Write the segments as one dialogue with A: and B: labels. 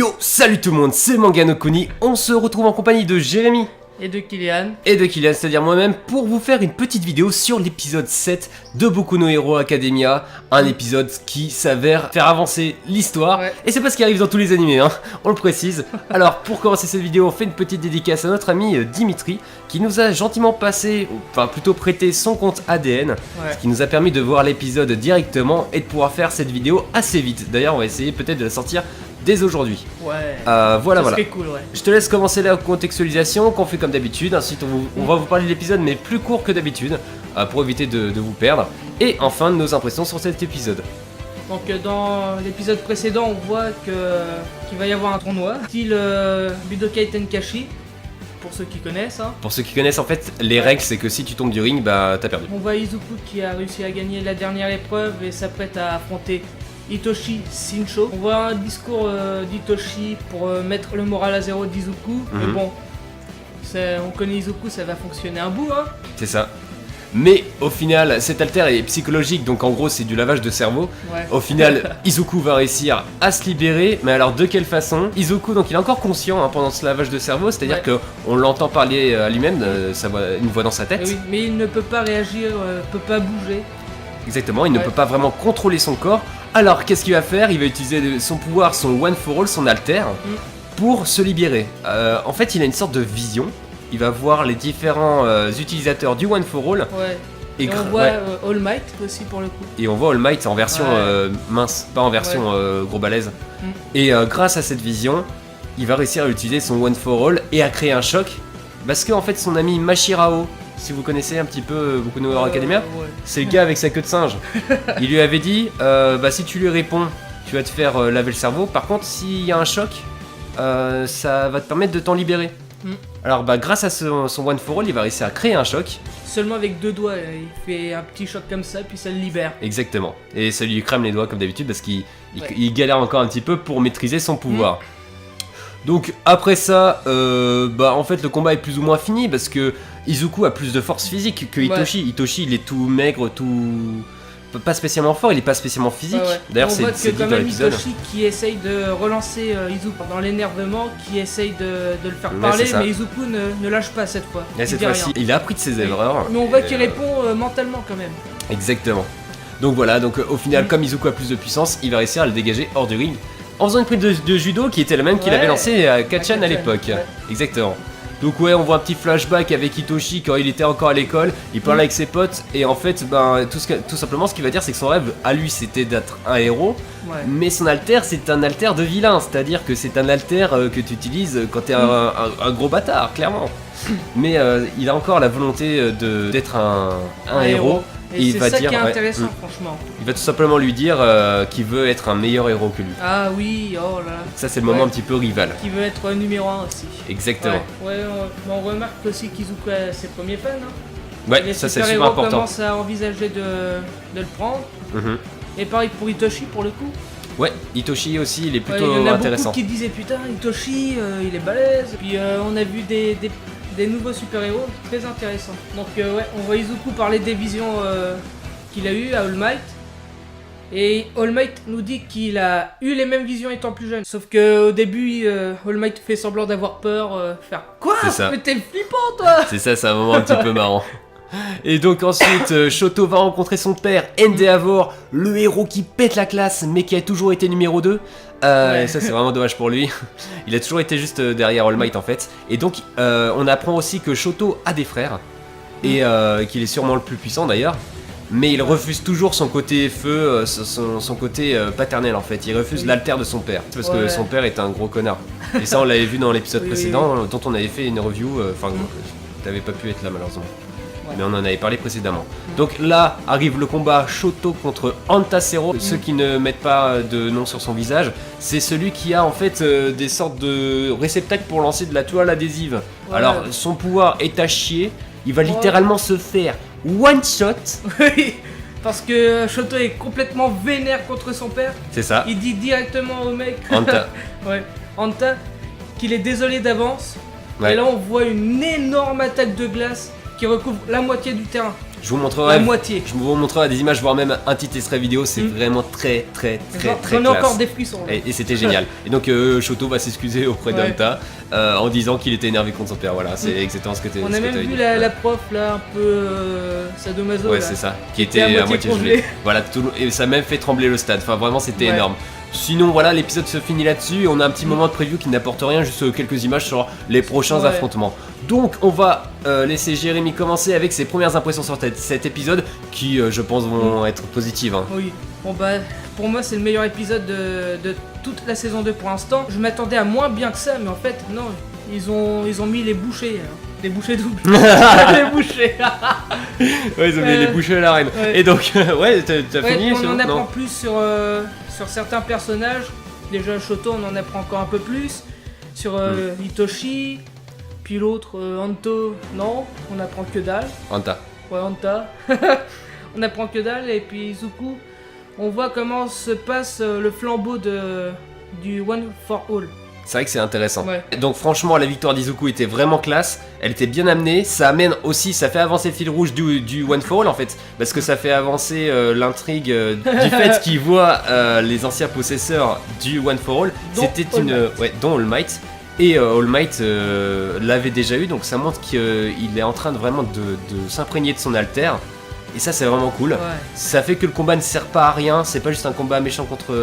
A: Yo, salut tout le monde, c'est Manga Kuni. On se retrouve en compagnie de Jérémy
B: et de Kylian,
A: c'est-à-dire moi-même, pour vous faire une petite vidéo sur l'épisode 7 de Boku no Hero Academia. Un épisode qui s'avère faire avancer l'histoire, et c'est pas ce qui arrive dans tous les animés, hein, on le précise. Alors pour commencer cette vidéo, on fait une petite dédicace à notre ami Dimitri, qui nous a gentiment passé, enfin plutôt prêté son compte ADN, ce qui nous a permis de voir l'épisode directement et de pouvoir faire cette vidéo assez vite. D'ailleurs on va essayer peut-être de la sortir dès aujourd'hui. Voilà.
B: Cool,
A: Je te laisse commencer la contextualisation qu'on fait comme d'habitude. Ensuite, on va vous parler de l'épisode, mais plus court que d'habitude, pour éviter de vous perdre. Et enfin, nos impressions sur cet épisode.
B: Donc, dans l'épisode précédent, on voit qu'il va y avoir un tournoi, style Budokai Tenkaichi, pour ceux qui connaissent. Hein.
A: Pour ceux qui connaissent, en fait, les règles, c'est que si tu tombes du ring, bah t'as perdu.
B: On voit Izuku qui a réussi à gagner la dernière épreuve et s'apprête à affronter Hitoshi Shincho. On voit un discours d'Hitoshi pour mettre le moral à zéro d'Izuku, mais bon, on connaît Izuku, ça va fonctionner un bout, hein.
A: C'est ça. Mais au final, cet alter est psychologique, donc en gros c'est du lavage de cerveau. Au final, Izuku va réussir à se libérer, mais alors de quelle façon? Izuku, donc il est encore conscient pendant ce lavage de cerveau, c'est-à-dire qu'on l'entend parler à lui-même, une voix dans sa tête.
B: Oui, mais il ne peut pas réagir, peut pas bouger.
A: Exactement, il ne peut pas vraiment contrôler son corps. Alors qu'est-ce qu'il va faire? Il va utiliser son pouvoir, son One for All, son alter, pour se libérer. En fait, il a une sorte de vision. Il va voir les différents utilisateurs du One for All.
B: Et on voit All Might aussi pour le coup.
A: Et on voit All Might en version mince, pas en version gros balèze. Et grâce à cette vision, il va réussir à utiliser son One for All et à créer un choc. Parce qu'en fait, son ami Mashirao, si vous connaissez un petit peu Boku no Hero Academia, c'est le gars avec sa queue de singe. Il lui avait dit, si tu lui réponds, tu vas te faire laver le cerveau. Par contre, s'il y a un choc, ça va te permettre de t'en libérer. Alors grâce à son One for All, il va réussir à créer un choc.
B: Seulement avec 2 doigts, il fait un petit choc comme ça, puis ça le libère.
A: Exactement. Et ça lui crame les doigts comme d'habitude parce qu'il galère encore un petit peu pour maîtriser son pouvoir. Donc après ça, en fait le combat est plus ou moins fini parce que Izuku a plus de force physique que Hitoshi. Hitoshi il est tout maigre, pas spécialement fort, il est pas spécialement physique. D'ailleurs c'est dit dans l'épisode.
B: Hitoshi qui essaye de relancer Izuku dans l'énervement, qui essaye de le faire parler, mais Izuku ne lâche pas cette fois.
A: Et cette fois-ci, il a appris de ses erreurs.
B: Mais on voit qu'il répond mentalement quand même.
A: Exactement. Donc voilà, au final comme Izuku a plus de puissance, il va réussir à le dégager hors du ring. En faisant une prise de judo qui était la même qu'il avait lancée à Kachan à l'époque. Exactement. Donc on voit un petit flashback avec Hitoshi quand il était encore à l'école, il parle avec ses potes et en fait tout simplement ce qu'il va dire c'est que son rêve à lui c'était d'être un héros, mais son alter c'est un alter de vilain, c'est-à-dire que c'est un alter que tu utilises quand t'es un gros bâtard, clairement. Mais il a encore la volonté d'être un héros.
B: Et c'est ça qui est intéressant, franchement.
A: Il va tout simplement lui dire qu'il veut être un meilleur héros que lui.
B: Ah oui, oh là là.
A: Ça, c'est le moment un petit peu rival.
B: Qui veut être numéro 1 aussi.
A: Exactement.
B: On remarque aussi qu'Izuku a ses premiers fans.
A: Ça c'est super important.
B: Commence à envisager de le prendre. Et pareil pour Hitoshi pour le coup.
A: Hitoshi aussi, il est plutôt intéressant.
B: Il y en a beaucoup qui disaient putain, Hitoshi, il est balèze. Puis on a vu des nouveaux super-héros très intéressants. Donc on voit Izuku parler des visions qu'il a eues à All Might. Et All Might nous dit qu'il a eu les mêmes visions étant plus jeune. Sauf qu'au début, All Might fait semblant d'avoir peur, faire quoi? Mais t'es flippant toi!
A: C'est un moment un petit peu marrant. Et donc ensuite, Shoto va rencontrer son père, Endeavor, le héros qui pète la classe mais qui a toujours été numéro 2. Ça c'est vraiment dommage pour lui. Il a toujours été juste derrière All Might en fait. Et donc on apprend aussi que Shoto a des frères et qu'il est sûrement le plus puissant d'ailleurs. Mais il refuse toujours son côté feu, son côté paternel en fait. Il refuse l'alter de son père parce que son père est un gros connard. Et ça on l'avait vu dans l'épisode précédent dont on avait fait une review. T'avais pas pu être là malheureusement. Mais on en avait parlé précédemment. Donc là arrive le combat Shoto contre Antasero. Ceux qui ne mettent pas de nom sur son visage, c'est celui qui a en fait des sortes de réceptacles pour lancer de la toile adhésive. Alors son pouvoir est à chier, il va littéralement se faire one shot.
B: Oui, parce que Shoto est complètement vénère contre son père.
A: C'est ça.
B: Il dit directement au mec
A: Anta
B: qu'il est désolé d'avance. Et là on voit une énorme attaque de glace qui recouvre la moitié du terrain.
A: Je vous
B: La
A: montrerai.
B: moitié.
A: Je vous montrerai des images, voire même un petit extrait vidéo. C'est vraiment très
B: J'en ai
A: classe.
B: encore des frissons. Là.
A: Et c'était génial. Et donc Shoto va s'excuser auprès
B: Ouais.
A: d'Anta en disant qu'il était énervé contre son père. Voilà, c'est exactement ce que tu
B: On a même vu la prof là, un peu sadomaso.
A: Ouais,
B: là.
A: c'est ça. Qui
B: était
A: était
B: à
A: à
B: moitié
A: moitié gelé. Voilà, et ça a même fait trembler le stade. Enfin, vraiment, c'était
B: Ouais.
A: énorme. Sinon, voilà, l'épisode se finit là-dessus. On a un petit moment de preview qui n'apporte rien, juste quelques images sur les prochains
B: Ouais.
A: affrontements. Donc, on va laisser Jérémy commencer avec ses premières impressions sur cet épisode qui, je pense, vont être positives. Hein.
B: Oui. Bon bah, pour moi c'est le meilleur épisode de toute la saison 2 pour l'instant. Je m'attendais à moins bien que ça, mais en fait non. Ils ont mis les bouchées. Les bouchées doubles. Les bouchées.
A: Ouais, ils ont mis les bouchées à la reine.
B: Ouais.
A: Et donc, ouais, t'as
B: Ouais,
A: fini
B: on
A: sinon
B: en apprend
A: Non.
B: plus sur certains personnages. Déjà Shoto, on en apprend encore un peu plus. Sur Hitoshi, puis l'autre Anto, non, on apprend que dalle.
A: Anta.
B: Ouais, Anta. On apprend que dalle. Et puis Izuku, on voit comment se passe le flambeau du One for All.
A: C'est vrai que c'est intéressant.
B: Ouais.
A: Donc franchement, la victoire d'Izuku était vraiment classe. Elle était bien amenée. Ça amène aussi, ça fait avancer le fil rouge du One for All en fait, parce que ça fait avancer l'intrigue du fait qu'il voit les anciens possesseurs du One for All.
B: Dont
A: C'était
B: All
A: une,
B: Might.
A: ouais, dont All Might. Et All Might l'avait déjà eu, donc ça montre qu'il est en train de vraiment de s'imprégner de son alter. Et ça, c'est vraiment cool.
B: Ouais.
A: Ça fait que le combat ne sert pas à rien. C'est pas juste un combat méchant contre,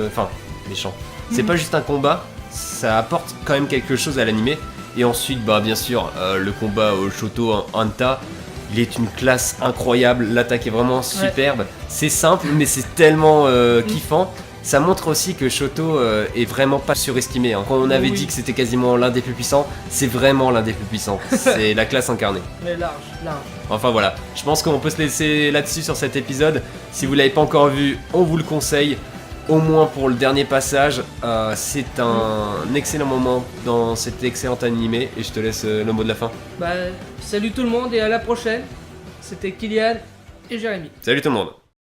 A: enfin méchant. C'est pas juste un combat. Ça apporte quand même quelque chose à l'animé. Et ensuite, bah bien sûr, le combat Shoto Anta, il est une classe incroyable. L'attaque est vraiment superbe. C'est simple, mais c'est tellement kiffant. Ça montre aussi que Shoto est vraiment pas surestimé. Hein. Quand on avait dit que c'était quasiment l'un des plus puissants, c'est vraiment l'un des plus puissants. C'est la classe incarnée.
B: Mais large.
A: Enfin voilà, je pense qu'on peut se laisser là-dessus sur cet épisode. Si vous l'avez pas encore vu, on vous le conseille. Au moins pour le dernier passage, c'est un excellent moment dans cet excellent animé. Et je te laisse le mot de la fin.
B: Bah, salut tout le monde et à la prochaine. C'était Kylian et Jérémy.
A: Salut tout le monde.